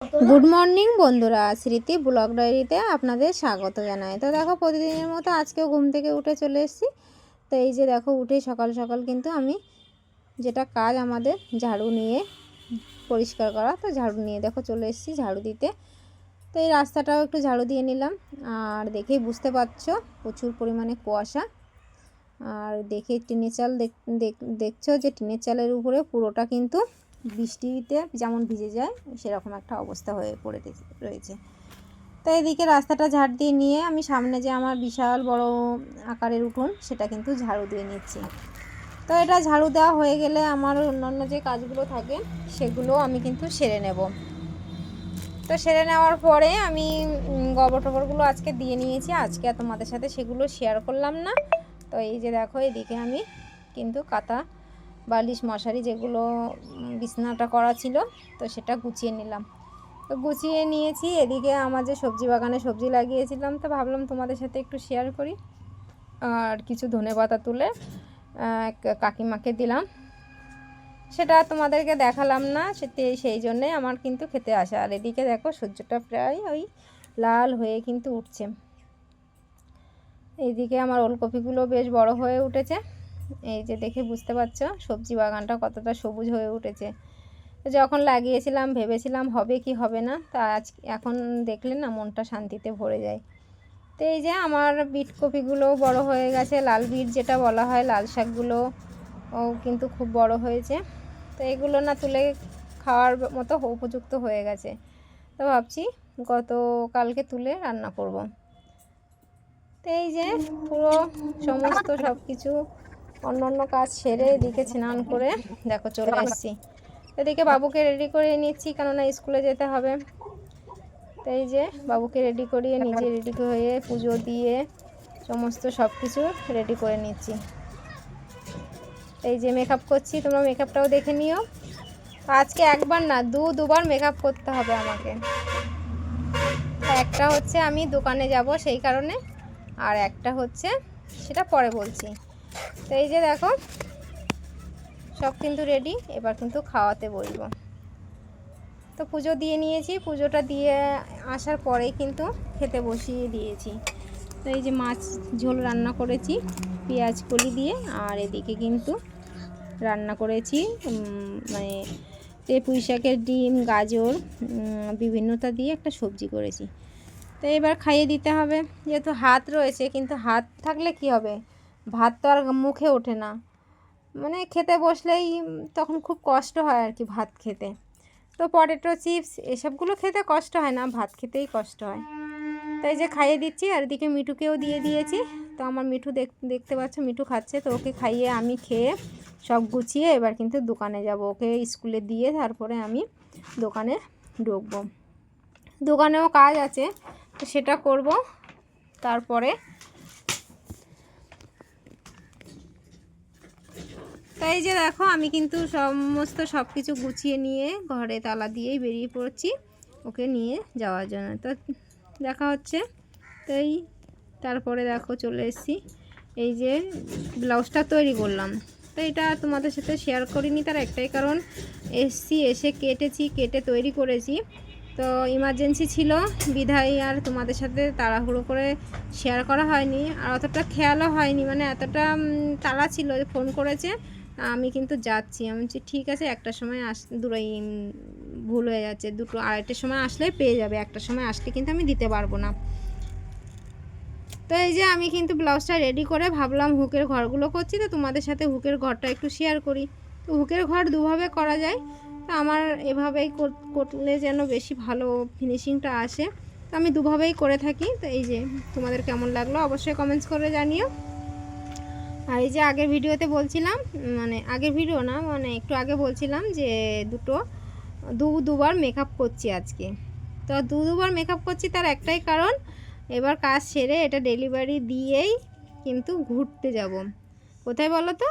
Good morning বন্ধুরা, স্মৃতি blog ডায়েরিতে আপনাদের স্বাগত জানাই। তো দেখো, প্রতিদিনের মতো আজকেও ঘুম থেকে উঠে চলে এসেছি। তো এই যে দেখো, উঠে সকাল সকাল কিন্তু আমি যেটা কাজ আমাদের ঝাড়ু নিয়ে পরিষ্কার করা, তো ঝাড়ু নিয়ে দেখো চলে এসেছি ঝাড়ু দিতে। তো এই রাস্তাটাও একটু ঝাড়ু দিয়ে নিলাম। আর দেখেই বুঝতে পারছো প্রচুর পরিমাণে কুয়াশা। আর দেখে টিনের চাল দেখছো যে টিনের চালের উপরে পুরোটা কিন্তু বৃষ্টিতে যেমন ভিজে যায় সেরকম একটা অবস্থা হয়ে পড়ে রয়েছে। তো এদিকে রাস্তাটা ঝাড় দিয়ে নিয়ে আমি সামনে যে আমার বিশাল বড় আকারের উঠোন সেটা কিন্তু ঝাড়ু দিয়ে নিচ্ছি। তো এটা ঝাড়ু দেওয়া হয়ে গেলে আমার অন্যান্য যে কাজগুলো থাকে সেগুলো আমি কিন্তু সেরে নেব। তো সেরে নেওয়ার পরে আমি গোবর টোবরগুলো আজকে দিয়ে নিয়েছি। আজকে আর তোমাদের সাথে সেগুলো শেয়ার করলাম না। তো এই যে দেখো, এদিকে আমি কিন্তু কাঁথা বালিশ মশারি যেগুলো বিছানাটা করা ছিল তো সেটা গুছিয়ে নিলাম। তো গুছিয়ে নিয়েছি। এদিকে আমার যে সবজি বাগানে সবজি লাগিয়েছিলাম, তো ভাবলাম তোমাদের সাথে একটু শেয়ার করি। আর কিছু ধনেপাতা তুলে কাকিমাকে দিলাম, সেটা তোমাদেরকে দেখালাম না, সেই জন্যে আমার কিন্তু খেতে আসে। আর এদিকে দেখো সূর্যটা প্রায় ওই লাল হয়ে কিন্তু উঠছে। এইদিকে আমার ওলকপিগুলো বেশ বড় হয়ে উঠেছে। এই যে দেখে বুঝতে পারছো সবজি বাগানটা কতটা সবুজ হয়ে উঠেছে। যখন লাগিয়েছিলাম ভেবেছিলাম হবে কি হবে না, তা এখন দেখলে না মনটা শান্তিতে ভরে যায়। তো এই যে আমার বিট কপিগুলো বড় হয়ে গেছে, লাল বিট যেটা বলা হয়, লাল শাকগুলো ও কিন্তু খুব বড় হয়েছে। তো এগুলো না তুলে খাওয়ার মতো উপযুক্ত হয়ে গেছে। তো ভাবছি কালকে তুলে রান্না করব। তো এই যে পুরো সমস্ত সব কিছু অন্য কাজ সেরে এদিকে স্নান করে দেখো চলে এসেছি। এদিকে বাবুকে রেডি করে নিচ্ছি, কেননা স্কুলে যেতে হবে। তো এই যে বাবুকে রেডি করিয়ে নিজে রেডি হয়ে পুজো দিয়ে সমস্ত সব কিছু রেডি করে নিচ্ছি। এই যে মেকআপ করছি, তোমরা মেকআপটাও দেখে নিও। আজকে একবার না দুবার মেকআপ করতে হবে আমাকে। একটা হচ্ছে আমি দোকানে যাব সেই কারণে, আর একটা হচ্ছে সেটা পরে বলছি। তো এই যে দেখো সব কিন্তু রেডি, এবার কিন্তু খাওয়াতে বলবো। তো পুজো দিয়ে নিয়েছি, পুজোটা দিয়ে আসার পরেই কিন্তু খেতে বসিয়ে দিয়েছি। তো এই যে মাছ ঝোল রান্না করেছি পেঁয়াজ কলি দিয়ে, আর এদিকে কিন্তু রান্না করেছি মানে পুঁই শাকের ডিম গাজর বিভিন্নতা দিয়ে একটা সবজি করেছি। তো এবার খাইয়ে দিতে হবে, যেহেতু হাত রয়েছে। কিন্তু হাত থাকলে কি হবে, ভাত তো আর মুখে ওঠে না, মানে খেতে বসলেই তখন খুব কষ্ট হয় আর কি ভাত খেতে। তো পটেটো চিপস এসবগুলো খেতে কষ্ট হয় না, ভাত খেতেই কষ্ট হয়। তাই যে খাইয়ে দিচ্ছি। আর এদিকে মিঠুকেও দিয়ে দিয়েছি। তো আমার মিঠু দেখতে পাচ্ছ মিঠু খাচ্ছে, তো ওকে খাইয়ে আমি খেয়ে সব গুছিয়ে এবার কিন্তু দোকানে যাব। ওকে স্কুলে দিয়ে তারপরে আমি দোকানে ঢুকবো। দোকানেও কাজ আছে, তো সেটা করব তারপরে। তাই যে দেখো আমি কিন্তু সব কিছু গুছিয়ে নিয়ে ঘরে তালা দিয়েই বেরিয়ে পড়ছি ওকে নিয়ে যাওয়ার জন্য। তো দেখা হচ্ছে। তাই তারপরে দেখো চলে এসেছি। এই যে ব্লাউজটা তৈরি করলাম, তো এটা তোমাদের সাথে শেয়ার করিনি, তার একটাই কারণ এসে কেটে তৈরি করেছি। তো ইমার্জেন্সি ছিল বিধায় আর তোমাদের সাথে তাড়াহুড়ো করে শেয়ার করা হয়নি, আর অতটা খেয়ালও হয়নি, মানে এতটা তাড়া ছিল যে ফোন করেছে আমি কিন্তু যাচ্ছি। আমি বলছি ঠিক আছে, একটার সময় ভুল হয়ে যাচ্ছে, আড়াইটার সময় আসলে পেয়ে যাবে, একটার সময় আসলে কিন্তু আমি দিতে পারবো না। তো এই যে আমি কিন্তু ব্লাউজটা রেডি করে ভাবলাম হুকের ঘরগুলো করছি, তো তোমাদের সাথে হুকের ঘরটা একটু শেয়ার করি। তো হুকের ঘর দুভাবে করা যায়, তো আমার এভাবেই করলে যেন বেশি ভালো ফিনিশিংটা আসে, তো আমি দুভাবেই করে থাকি। তো এই যে তোমাদের কেমন লাগলো অবশ্যই কমেন্টস করে জানিও। আর এই যে আগের ভিডিওতে বলছিলাম, মানে আগের ভিডিও না, মানে একটু আগে বলছিলাম যে দুবার মেকআপ করছি আজকে। তো দুবার মেকআপ করছি, তার একটাই কারণ এবার কাজ সেরে এটা ডেলিভারি দিয়েই কিন্তু ঘুরতে যাব। কোথায় বলো তো?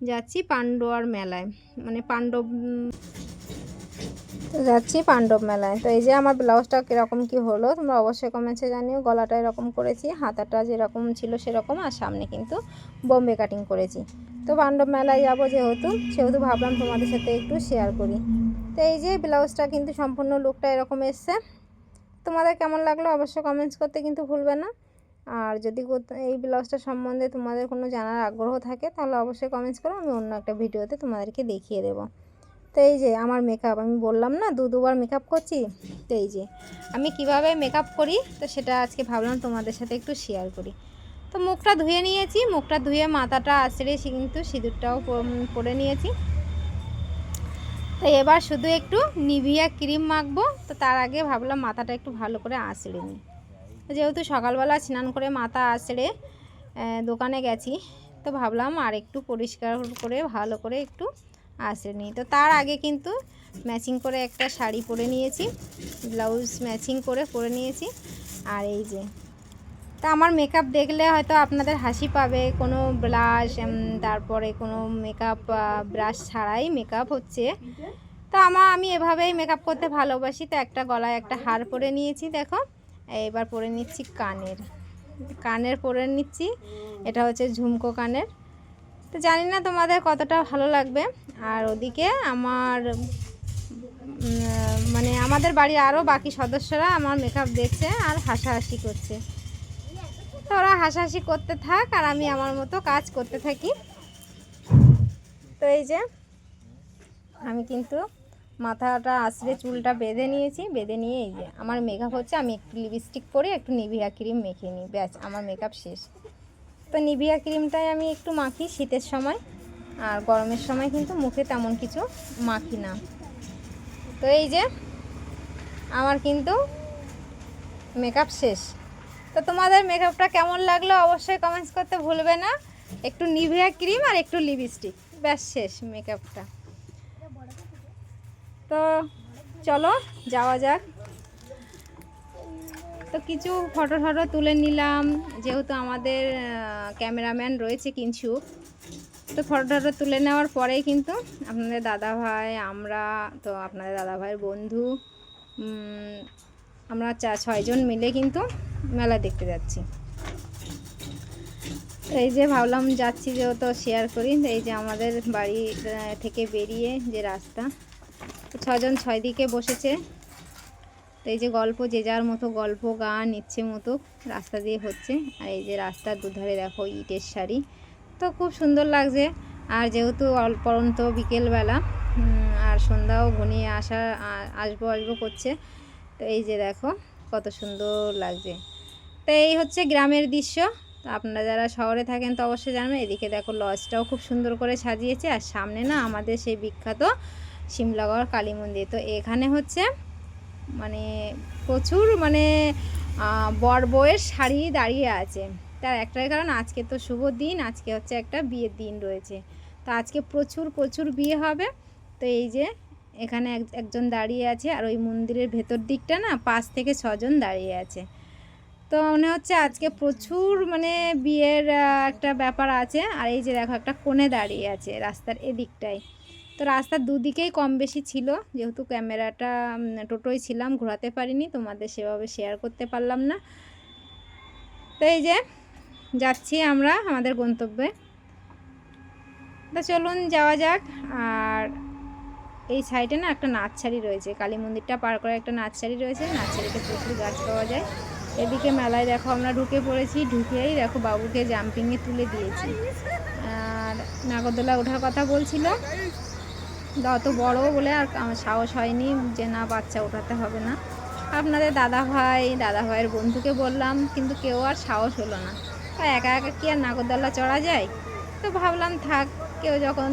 যাচ্ছি পাণ্ডুয়ার মেলায়, মানে যাচ্ছি পাণ্ডব মেলায়। তো এই যে আমার ব্লাউজটা কীরকম কি হলো তোমরা অবশ্যই কমেন্টসে জানিও। গলাটা এরকম করেছি, হাতাটা যেরকম ছিল সেরকম, আর সামনে কিন্তু বোম্বে কাটিং করেছি। তো পাণ্ডব মেলায় যাবো সেহেতু ভাবলাম তোমাদের সাথে একটু শেয়ার করি। তো এই যে ব্লাউজটা কিন্তু সম্পূর্ণ লুকটা এরকম এসছে। তোমাদের কেমন লাগলো অবশ্যই কমেন্টস করতে কিন্তু ভুলবে না। আর যদি এই ব্লাউজটা সম্বন্ধে তোমাদের কোনো জানার আগ্রহ থাকে তাহলে অবশ্যই কমেন্টস করো, আমি অন্য একটা ভিডিওতে তোমাদেরকে দেখিয়ে দেবো। তো এই যে আমার মেকআপ, আমি বললাম না দুবার মেকআপ করছি। তো এই যে আমি কিভাবে মেকআপ করি তো সেটা আজকে ভাবলাম তোমাদের সাথে একটু শেয়ার করি। তো মুখটা ধুয়ে নিয়েছি, মুখটা ধুয়ে মাথাটা আঁচড়ে কিন্তু সিঁদুরটাও পরে নিয়েছি। তো এবার শুধু একটু নিভিয়া ক্রিম মাখবো। তো তার আগে ভাবলাম মাথাটা একটু ভালো করে আঁচড়ে নিই। যেহেতু সকালবেলা স্নান করে মাথা আঁচড়ে দোকানে গেছি, তো ভাবলাম আর একটু পরিষ্কার করে ভালো করে একটু আঁচড়ে নিই। তো তার আগে কিন্তু ম্যাচিং করে একটা শাড়ি পরে নিয়েছি, ব্লাউজ ম্যাচিং করে পরে নিয়েছি। আর এই যে তা আমার মেকআপ দেখলে হয়তো আপনাদের হাসি পাবে, কোনো ব্লাশ তারপরে কোনো মেকআপ ব্রাশ ছাড়াই মেকআপ হচ্ছে। তো আমি এভাবেই মেকআপ করতে ভালোবাসি। তো একটা গলায় একটা হার পরে নিয়েছি, দেখো। এবার পরে নিচ্ছি কানের পরে নিচ্ছি, এটা হচ্ছে ঝুমকো কানের। তো জানি না তোমাদের কতটা ভালো লাগবে। আর ওদিকে আমার মানে আমাদের বাড়ির আরও বাকি সদস্যরা আমার মেকআপ দেখছে আর হাসাহাসি করছে। তো ওরা হাসাহাসি করতে থাক আর আমি আমার মতো কাজ করতে থাকি। তো এই যে আমি কিন্তু মাথাটা আঁচড়ে চুলটা বেঁধে নিয়েছি, বেঁধে নিয়ে এই যে আমার মেকআপ হচ্ছে, আমি একটু লিপস্টিক পরে একটু নিভিয়া ক্রিম মেখে নিই, ব্যাস আমার মেকআপ শেষ। তো নিভিয়া ক্রিমটাই আমি একটু মাখি শীতের সময়, আর গরমের সময় কিন্তু মুখে তেমন কিছু মাখি না। তো এই যে আমার কিন্তু মেকআপ শেষ। তো তোমাদের মেকআপটা কেমন লাগলো অবশ্যই কমেন্টস করতে ভুলবে না। একটু নিভিয়া ক্রিম আর একটু লিপস্টিক, ব্যাস শেষ মেকআপটা। তো চলো যাওয়া যাক। তো কিছু ফটো তুলে নিলাম, যেহেতু আমাদের ক্যামেরাম্যান রয়েছে কিছু। তো ফটো তুলে নেওয়ার পরেই কিন্তু আপনাদের দাদাভাই, আমরা তো আপনাদের দাদাভাইয়ের বন্ধু, আমরা 6 জন মিলে কিন্তু মেলা দেখতে যাচ্ছি। এই যে ভাবলাম যাচ্ছি যেহেতু শেয়ার করি। এই যে আমাদের বাড়ি থেকে বেরিয়ে যে রাস্তা, 6 জন 6 দিকে বসেছে। তো এই যে গল্প, যে যার মতো গল্প গান ইচ্ছে মতো রাস্তা দিয়ে হচ্ছে। আর এই যে রাস্তার দুধারে দেখো ইটের শাড়ি, তো খুব সুন্দর লাগছে। আর যেহেতু অল্পরন্ত বিকেলবেলা আর সন্ধ্যাও ঘনিয়ে আসবো করছে, তো এই যে দেখো কত সুন্দর লাগছে। তো এই হচ্ছে গ্রামের দৃশ্য। তো আপনারা যারা শহরে থাকেন তো অবশ্যই জানবেন। এদিকে দেখো লজটাও খুব সুন্দর করে সাজিয়েছে, আর সামনে না আমাদের সেই বিখ্যাত শিমলাগড় কালী মন্দির। তো এখানে হচ্ছে মানে প্রচুর বর বউয়ের শাড়ি দাঁড়িয়ে আছে। তার একটাই কারণ, আজকে তো শুভ দিন, আজকে হচ্ছে একটা বিয়ের দিন রয়েছে। তো আজকে প্রচুর বিয়ে হবে। তো এই যে এখানে একজন দাঁড়িয়ে আছে, আর ওই মন্দিরের ভেতর দিকটা না 5 থেকে 6 জন দাঁড়িয়ে আছে। তো মনে হচ্ছে আজকে প্রচুর বিয়ের একটা ব্যাপার আছে। আর এই যে দেখো একটা কোণে দাঁড়িয়ে আছে রাস্তার এদিকটায়। তো রাস্তার দুদিকেই কম বেশি ছিল, যেহেতু ক্যামেরাটা টোটোয় ছিলাম, ঘোরাতে পারিনি, তোমাদের সেভাবে শেয়ার করতে পারলাম না। তো এই যে যাচ্ছি আমরা আমাদের গন্তব্যে। তো চলুন যাওয়া যাক। আর এই সাইডে না একটা নার্সারি রয়েছে, কালী মন্দিরটা পার করে একটা নার্সারি রয়েছে, নার্সারিতে প্রচুর গাছ পাওয়া যায়। এদিকে মেলায় দেখো আমরা ঢুকে পড়েছি, ঢুকেই দেখো বাবুকে জাম্পিংয়ে তুলে দিয়েছি। আর নাগরদোলা ওঠার কথা বলছিল, অত বড় বলে আর আমার সাহস হয়নি যে না বাচ্চা ওঠাতে হবে না। আপনাদের দাদাভাইয়ের বন্ধুকে বললাম, কিন্তু কেউ আর সাহস হলো না। একা কি আর নাগরদোলা চড়া যায়? তো ভাবলাম থাক, কেউ যখন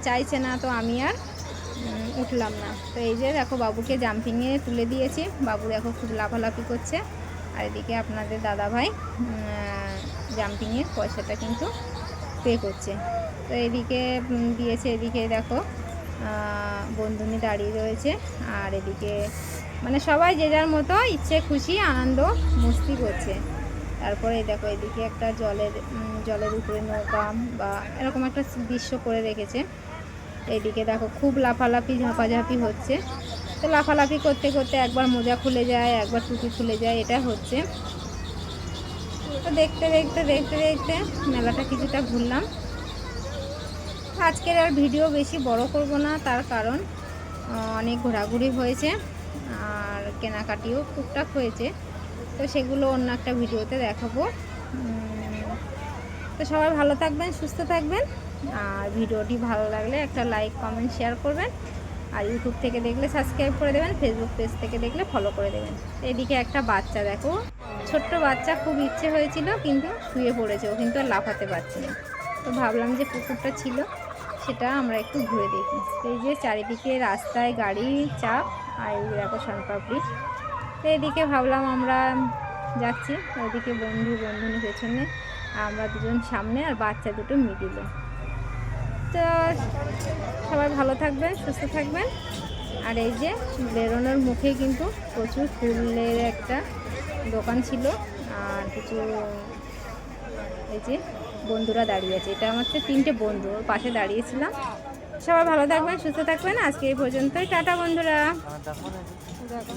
চাইছে না তো আমি আর উঠলাম না। তো এই যে দেখো বাবুকে জাম্পিংয়ে তুলে দিয়েছি, বাবু দেখো খুব লাফালাফি করছে। আর এদিকে আপনাদের দাদাভাই জাম্পিংয়ের পয়সাটা কিন্তু পে করছে। তো এদিকে দিয়েছে, এদিকে দেখো বন্ধুনি দাঁড়িয়ে রয়েছে। আর এদিকে সবাই যে যার মতো ইচ্ছে খুশি আনন্দ মস্তি করছে। তারপরে দেখো এদিকে একটা জলের উপরে নৌকা বা এরকম একটা দৃশ্য করে রেখেছে। এদিকে দেখো খুব লাফালাফি ঝাঁপাঝাঁপি হচ্ছে। তো লাফালাফি করতে করতে একবার মোজা খুলে যায়, একবার টুপি খুলে যায়, এটা হচ্ছে। তো দেখতে মেলাটা কিছুটা ঘুরলাম। আজকের আর ভিডিও বেশি বড় করব না, তার কারণ অনেক ঘোরাঘুরি হয়েছে আর কেনাকাটিও টুকটাক হয়েছে, তো সেগুলো অন্য একটা ভিডিওতে দেখাবো। তো সবাই ভালো থাকবেন, সুস্থ থাকবেন, আর ভিডিওটি ভালো লাগলে একটা লাইক কমেন্ট শেয়ার করবেন, আর ইউটিউব থেকে দেখলে সাবস্ক্রাইব করে দেবেন, ফেসবুক পেজ থেকে দেখলে ফলো করে দেবেন। এদিকে একটা বাচ্চা দেখো, ছোট্ট বাচ্চা, খুব ইচ্ছে হয়েছিল কিন্তু শুয়ে পড়েছে, ও কিন্তু আর লাফাতে পারছে না। তো ভাবলাম যে পুকুরটা ছিল সেটা আমরা একটু ঘুরে দেখি। এই যে চারিদিকে রাস্তায় গাড়ি চাপ, আর এই দেখো শনপাপড়ি। তো এদিকে ভাবলাম আমরা যাচ্ছি, ওইদিকে বন্ধুনি পেছনে, আমরা দুজন সামনে, আর বাচ্চা দুটো মিডিলে। তো সবাই ভালো থাকবেন, সুস্থ থাকবেন। আর এই যে বেরোনোর মুখেই কিন্তু প্রচুর ফুলের একটা দোকান ছিল, আর কিছু এই যে বন্ধুরা দাঁড়িয়ে আছে, এটা আমার হচ্ছে 3টে বন্ধু, ওর পাশে দাঁড়িয়েছিলাম। সবাই ভালো থাকবেন, সুস্থ থাকবেন। আজকে এই পর্যন্তই, টাটা বন্ধুরা। দেখো।